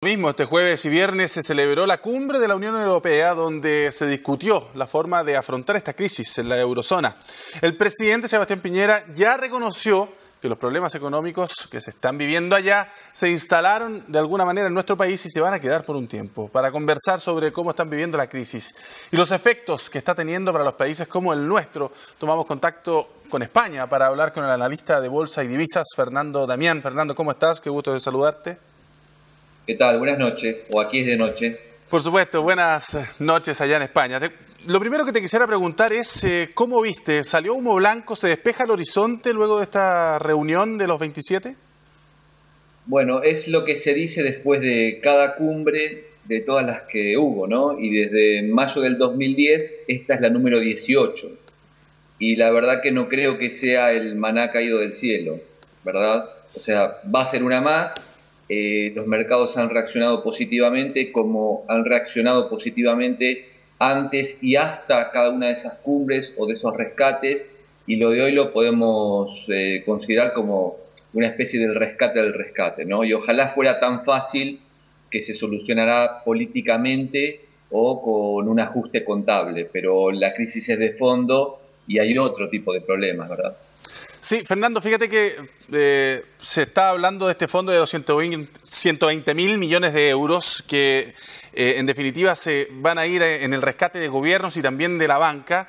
Mismo, este jueves y viernes se celebró la cumbre de la Unión Europea donde se discutió la forma de afrontar esta crisis en la eurozona. El presidente Sebastián Piñera ya reconoció que los problemas económicos que se están viviendo allá se instalaron de alguna manera en nuestro país y se van a quedar por un tiempo para conversar sobre cómo están viviendo la crisis y los efectos que está teniendo para los países como el nuestro. Tomamos contacto con España para hablar con el analista de Bolsa y Divisas, Fernando Damián. Fernando, ¿cómo estás? Qué gusto de saludarte. ¿Qué tal? Buenas noches, o aquí es de noche. Por supuesto, buenas noches allá en España. Lo primero que te quisiera preguntar es, ¿cómo viste? ¿Salió humo blanco? ¿Se despeja el horizonte luego de esta reunión de los 27? Bueno, es lo que se dice después de cada cumbre de todas las que hubo, ¿no? Y desde mayo del 2010, esta es la número 18. Y la verdad que no creo que sea el maná caído del cielo, ¿verdad? O sea, va a ser una más. Los mercados han reaccionado positivamente como han reaccionado positivamente antes y hasta cada una de esas cumbres o de esos rescates, y lo de hoy lo podemos considerar como una especie del rescate, ¿no? Y ojalá fuera tan fácil que se solucionará políticamente o con un ajuste contable, pero la crisis es de fondo y hay otro tipo de problemas, ¿verdad? Sí, Fernando, fíjate que se está hablando de este fondo de 120 mil millones de euros que en definitiva se van a ir en el rescate de gobiernos y también de la banca.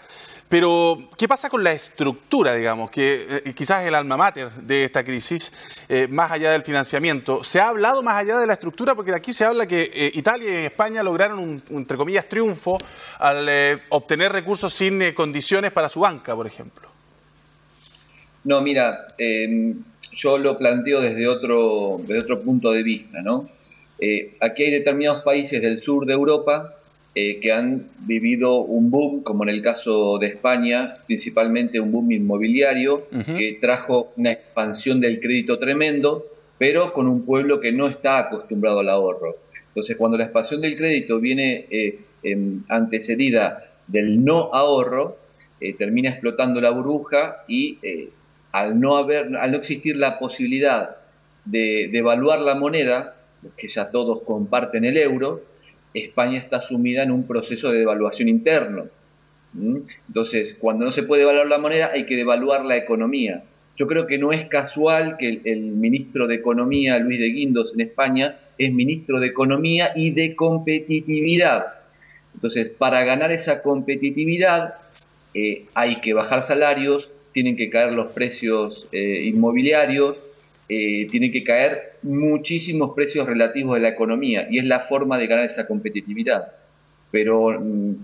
Pero, ¿qué pasa con la estructura, digamos, que quizás es el alma mater de esta crisis, más allá del financiamiento? ¿Se ha hablado más allá de la estructura? Porque de aquí se habla que Italia y España lograron un, entre comillas, triunfo al obtener recursos sin condiciones para su banca, por ejemplo. No, mira, yo lo planteo desde otro punto de vista, ¿no? Aquí hay determinados países del sur de Europa que han vivido un boom, como en el caso de España, principalmente un boom inmobiliario, que trajo una expansión del crédito tremendo, pero con un pueblo que no está acostumbrado al ahorro. Entonces, cuando la expansión del crédito viene antecedida del no ahorro, termina explotando la burbuja y al no existir la posibilidad de devaluar la moneda, que ya todos comparten el euro, España está sumida en un proceso de devaluación interno. Entonces, cuando no se puede devaluar la moneda, hay que devaluar la economía. Yo creo que no es casual que el ministro de Economía, Luis de Guindos, en España, es ministro de Economía y de Competitividad. Entonces, para ganar esa competitividad, hay que bajar salarios, tienen que caer los precios inmobiliarios, tienen que caer muchísimos precios relativos de la economía, y es la forma de ganar esa competitividad. Pero,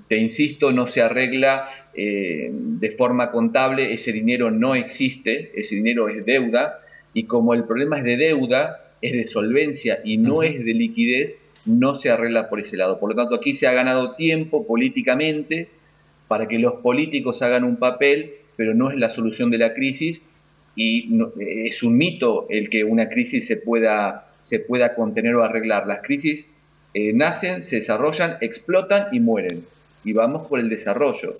te insisto, no se arregla de forma contable, ese dinero no existe, ese dinero es deuda, y como el problema es de deuda, es de solvencia y no es de liquidez, no se arregla por ese lado. Por lo tanto, aquí se ha ganado tiempo políticamente para que los políticos hagan un papel, pero no es la solución de la crisis, y no, es un mito el que una crisis se pueda contener o arreglar. Las crisis nacen, se desarrollan, explotan y mueren, y vamos por el desarrollo.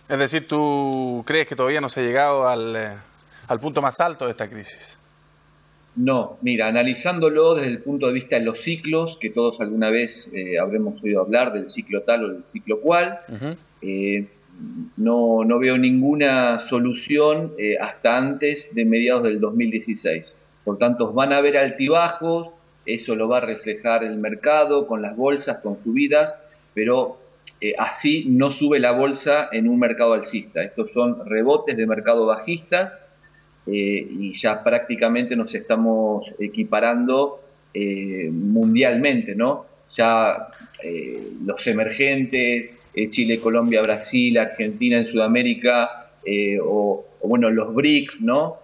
Es decir, ¿tú crees que todavía no se ha llegado al punto más alto de esta crisis? No, mira, analizándolo desde el punto de vista de los ciclos, que todos alguna vez habremos oído hablar del ciclo tal o del ciclo cual, no veo ninguna solución hasta antes de mediados del 2016. Por tanto, van a haber altibajos, eso lo va a reflejar el mercado con las bolsas, con subidas, pero así no sube la bolsa en un mercado alcista. Estos son rebotes de mercado bajistas y ya prácticamente nos estamos equiparando mundialmente, ¿no? Ya los emergentes, Chile, Colombia, Brasil, Argentina en Sudamérica, o bueno, los BRIC, ¿no?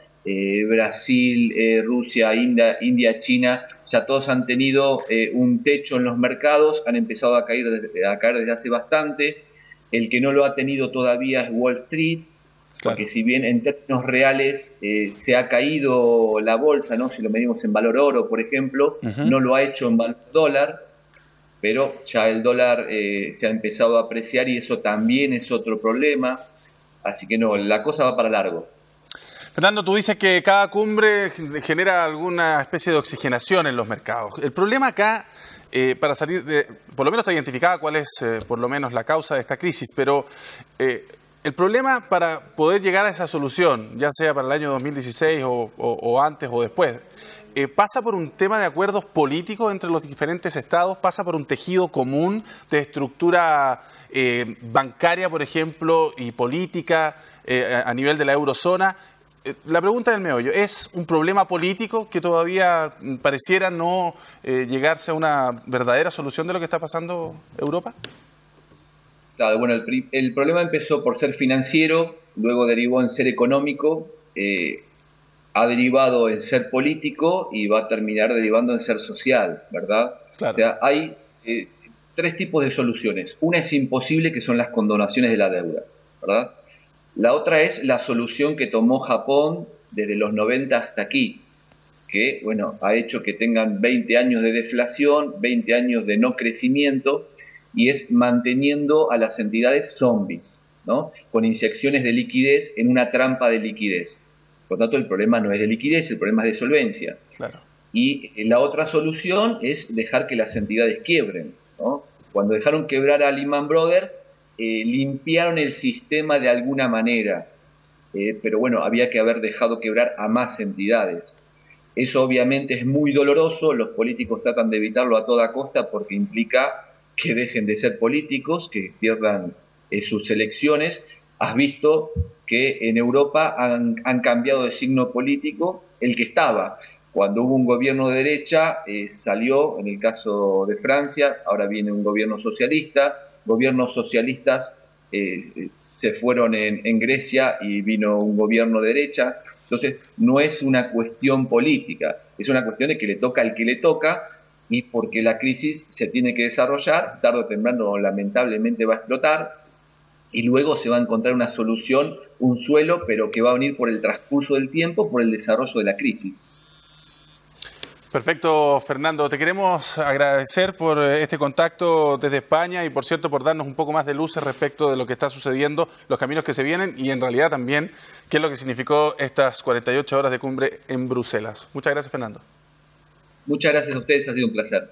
Brasil, Rusia, India, China, ya todos han tenido un techo en los mercados, han empezado a caer desde hace bastante. El que no lo ha tenido todavía es Wall Street, porque si bien en términos reales se ha caído la bolsa, ¿no? Si lo medimos en valor oro, por ejemplo, no lo ha hecho en valor dólar, pero ya el dólar se ha empezado a apreciar y eso también es otro problema. Así que no, la cosa va para largo. Fernando, tú dices que cada cumbre genera alguna especie de oxigenación en los mercados. El problema acá para salir de, por lo menos está identificada cuál es por lo menos la causa de esta crisis, pero el problema para poder llegar a esa solución, ya sea para el año 2016 o antes o después, pasa por un tema de acuerdos políticos entre los diferentes estados, pasa por un tejido común de estructura bancaria, por ejemplo, y política a nivel de la eurozona. La pregunta del meollo, ¿es un problema político que todavía pareciera no llegarse a una verdadera solución de lo que está pasando en Europa? Claro, bueno, el problema empezó por ser financiero, luego derivó en ser económico, ha derivado en ser político y va a terminar derivando en ser social, ¿verdad? Claro. O sea, hay tres tipos de soluciones. Una es imposible, que son las condonaciones de la deuda, ¿verdad? La otra es la solución que tomó Japón desde los 90 hasta aquí, que, bueno, ha hecho que tengan 20 años de deflación, 20 años de no crecimiento, y es manteniendo a las entidades zombies, ¿no? Con inyecciones de liquidez en una trampa de liquidez. Por lo tanto, el problema no es de liquidez, el problema es de solvencia. Claro. Y la otra solución es dejar que las entidades quiebren, ¿no? Cuando dejaron quebrar a Lehman Brothers, limpiaron el sistema de alguna manera, pero bueno, había que haber dejado quebrar a más entidades. Eso obviamente es muy doloroso, los políticos tratan de evitarlo a toda costa porque implica que dejen de ser políticos, que pierdan sus elecciones. Has visto que en Europa han cambiado de signo político el que estaba. Cuando hubo un gobierno de derecha, salió, en el caso de Francia, ahora viene un gobierno socialista, gobiernos socialistas se fueron en Grecia y vino un gobierno de derecha. Entonces, no es una cuestión política, es una cuestión de que le toca al que le toca, y porque la crisis se tiene que desarrollar, tarde o temprano lamentablemente va a explotar, y luego se va a encontrar una solución, un suelo, pero que va a venir por el transcurso del tiempo, por el desarrollo de la crisis. Perfecto, Fernando. Te queremos agradecer por este contacto desde España y, por cierto, por darnos un poco más de luces respecto de lo que está sucediendo, los caminos que se vienen y, en realidad, también qué es lo que significó estas 48 horas de cumbre en Bruselas. Muchas gracias, Fernando. Muchas gracias a ustedes, ha sido un placer.